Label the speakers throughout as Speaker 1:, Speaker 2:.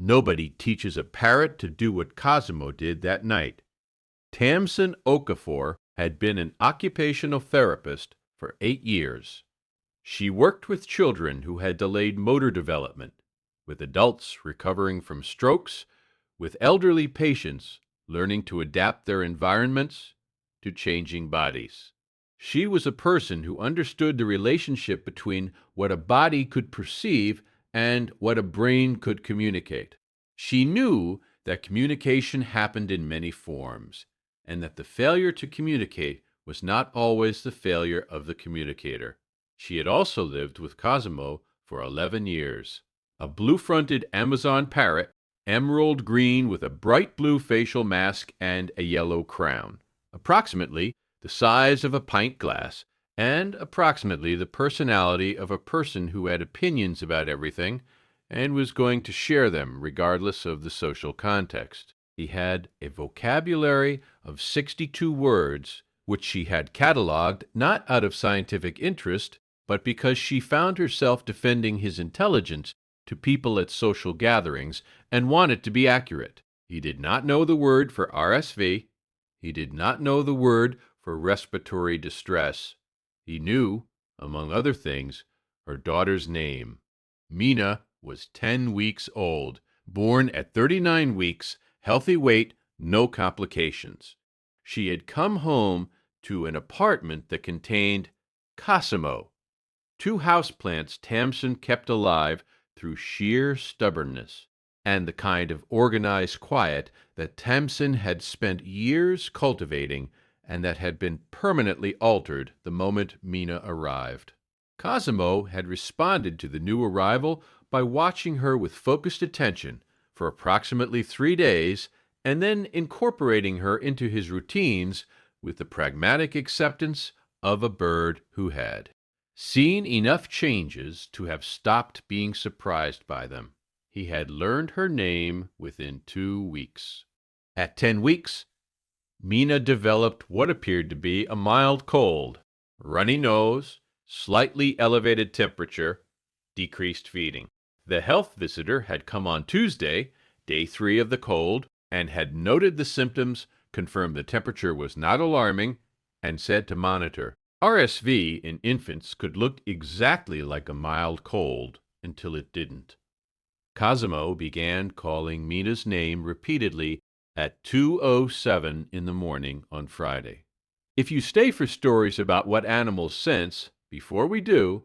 Speaker 1: Nobody teaches a parrot to do what Cosimo did that night. Tamsin Okafor had been an occupational therapist for 8 years. She worked with children who had delayed motor development, with adults recovering from strokes, with elderly patients learning to adapt their environments to changing bodies. She was a person who understood the relationship between what a body could perceive and what a brain could communicate. She knew that communication happened in many forms, and that the failure to communicate was not always the failure of the communicator. She had also lived with Cosimo for 11 years. A blue-fronted Amazon parrot, emerald green with a bright blue facial mask and a yellow crown, approximately the size of a pint glass, and approximately the personality of a person who had opinions about everything and was going to share them regardless of the social context. He had a vocabulary of 62 words, which she had cataloged not out of scientific interest, but because she found herself defending his intelligence to people at social gatherings and wanted to be accurate. He did not know the word for RSV. He did not know the word for respiratory distress. He knew, among other things, her daughter's name. Mina was 10 weeks old, born at 39 weeks, healthy weight, no complications. She had come home to an apartment that contained Cosimo, 2 houseplants Tamsin kept alive through sheer stubbornness, and the kind of organized quiet that Tamsin had spent years cultivating and that had been permanently altered the moment Mina arrived. Cosimo had responded to the new arrival by watching her with focused attention for approximately 3 days and then incorporating her into his routines with the pragmatic acceptance of a bird who had seen enough changes to have stopped being surprised by them. He had learned her name within 2 weeks. At 10 weeks, Mina developed what appeared to be a mild cold, runny nose, slightly elevated temperature, decreased feeding. The health visitor had come on Tuesday, day 3 of the cold, and had noted the symptoms, confirmed the temperature was not alarming, and said to monitor. RSV in infants could look exactly like a mild cold until it didn't. Cosimo began calling Mina's name repeatedly at 2:07 in the morning on Friday. If you stay for stories about what animals sense before we do,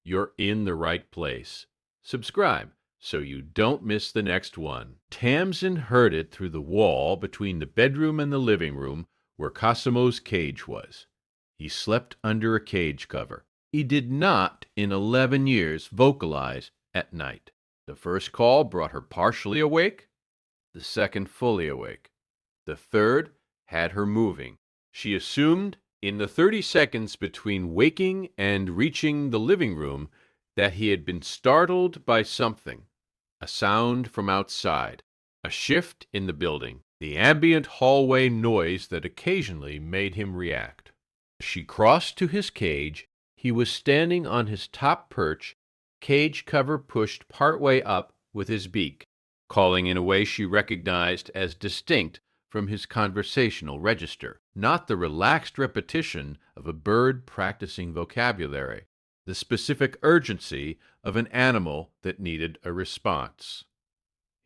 Speaker 1: you're in the right place. Subscribe so you don't miss the next one. Tamsin heard it through the wall between the bedroom and the living room where Cosimo's cage was. He slept under a cage cover. He did not, in 11 years, vocalize at night. The first call brought her partially awake, the second fully awake. The third had her moving. She assumed in the 30 seconds between waking and reaching the living room that he had been startled by something, a sound from outside, a shift in the building, the ambient hallway noise that occasionally made him react. She crossed to his cage. He was standing on his top perch, cage cover pushed partway up with his beak, calling in a way she recognized as distinct from his conversational register, not the relaxed repetition of a bird practicing vocabulary, the specific urgency of an animal that needed a response.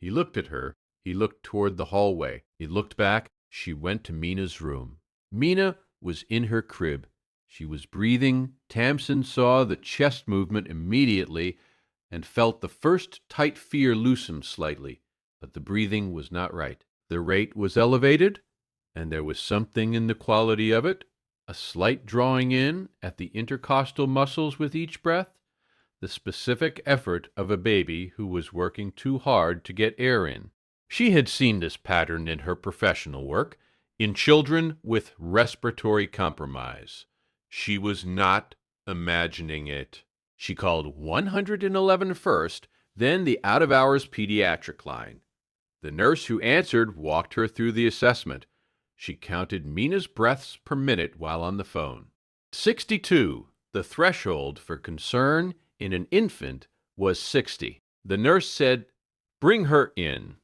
Speaker 1: He looked at her. He looked toward the hallway. He looked back. She went to Mina's room. Mina was in her crib. She was breathing. Tamsin saw the chest movement immediately and felt the first tight fear loosen slightly, but the breathing was not right. The rate was elevated, and there was something in the quality of it, a slight drawing in at the intercostal muscles with each breath, the specific effort of a baby who was working too hard to get air in. She had seen this pattern in her professional work, in children with respiratory compromise. She was not imagining it. She called 111 first, then the out-of-hours pediatric line. The nurse who answered walked her through the assessment. She counted Mina's breaths per minute while on the phone. 62. The threshold for concern in an infant was 60. The nurse said, Bring her in.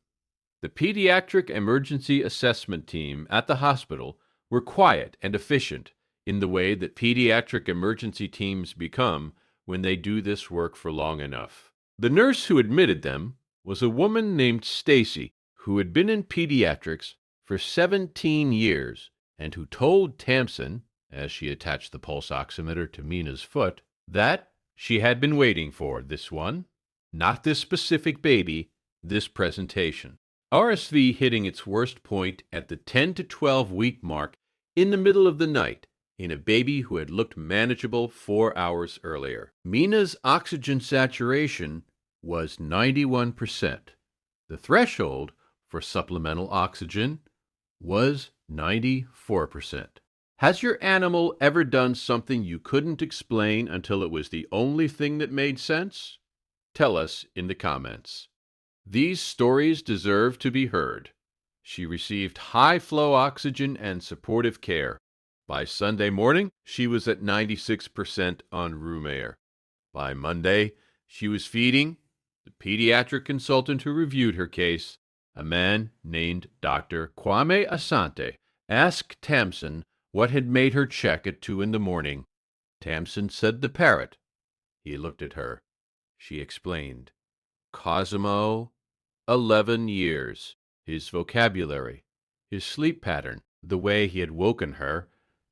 Speaker 1: The pediatric emergency assessment team at the hospital were quiet and efficient in the way that pediatric emergency teams become when they do this work for long enough. The nurse who admitted them was a woman named Stacy, who had been in pediatrics for 17 years and who told Tamsin, as she attached the pulse oximeter to Mina's foot, that she had been waiting for this one, not this specific baby, this presentation. RSV hitting its worst point at the 10 to 12 week mark in the middle of the night in a baby who had looked manageable 4 hours earlier. Mina's oxygen saturation was 91%. The threshold for supplemental oxygen was 94%. Has your animal ever done something you couldn't explain until it was the only thing that made sense? Tell us in the comments. These stories deserve to be heard. She received high-flow oxygen and supportive care. By Sunday morning, she was at 96% on room air. By Monday, she was feeding. The pediatric consultant who reviewed her case, a man named Dr. Kwame Asante, asked Tamsin what had made her check at 2 in the morning. Tamsin said the parrot. He looked at her. She explained. Cosimo, 11 years. His vocabulary, his sleep pattern, the way he had woken her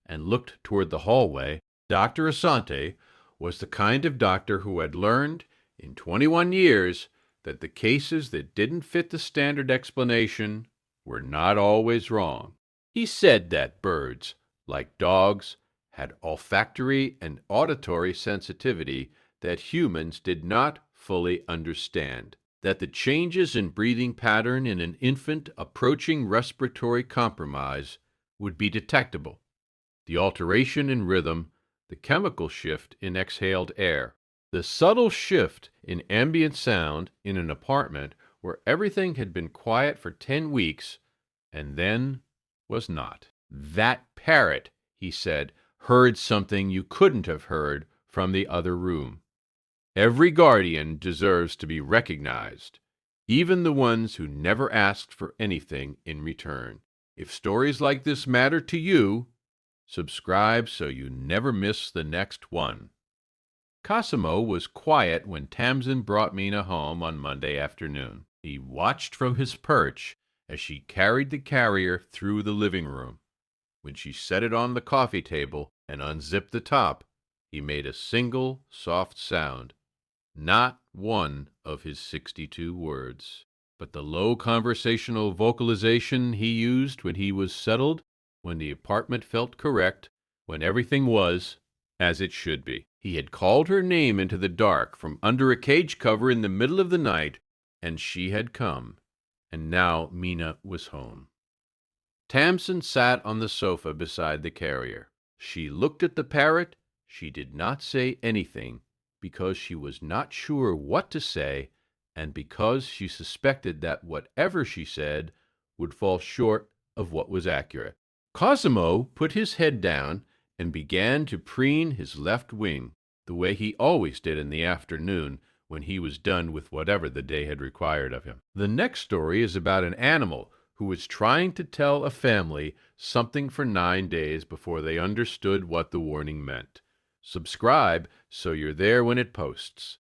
Speaker 1: and looked toward the hallway. Dr. Asante was the kind of doctor who had learned in 21 years that the cases that didn't fit the standard explanation were not always wrong. He said that birds, like dogs, had olfactory and auditory sensitivity that humans did not fully understand, that the changes in breathing pattern in an infant approaching respiratory compromise would be detectable, the alteration in rhythm, the chemical shift in exhaled air, the subtle shift in ambient sound in an apartment where everything had been quiet for 10 weeks and then was not. That parrot, he said, heard something you couldn't have heard from the other room. Every guardian deserves to be recognized, even the ones who never asked for anything in return. If stories like this matter to you, subscribe so you never miss the next one. Cosimo was quiet when Tamsin brought Mina home on Monday afternoon. He watched from his perch as she carried the carrier through the living room. When she set it on the coffee table and unzipped the top, he made a single soft sound. Not one of his 62 words, but the low conversational vocalization he used when he was settled, when the apartment felt correct, when everything was as it should be. He had called her name into the dark from under a cage cover in the middle of the night, and she had come, and now Mina was home. Tamsin sat on the sofa beside the carrier. She looked at the parrot. She did not say anything, because she was not sure what to say, and because she suspected that whatever she said would fall short of what was accurate. Cosimo put his head down and began to preen his left wing, the way he always did in the afternoon when he was done with whatever the day had required of him. The next story is about an animal who was trying to tell a family something for 9 days before they understood what the warning meant. Subscribe so you're there when it posts.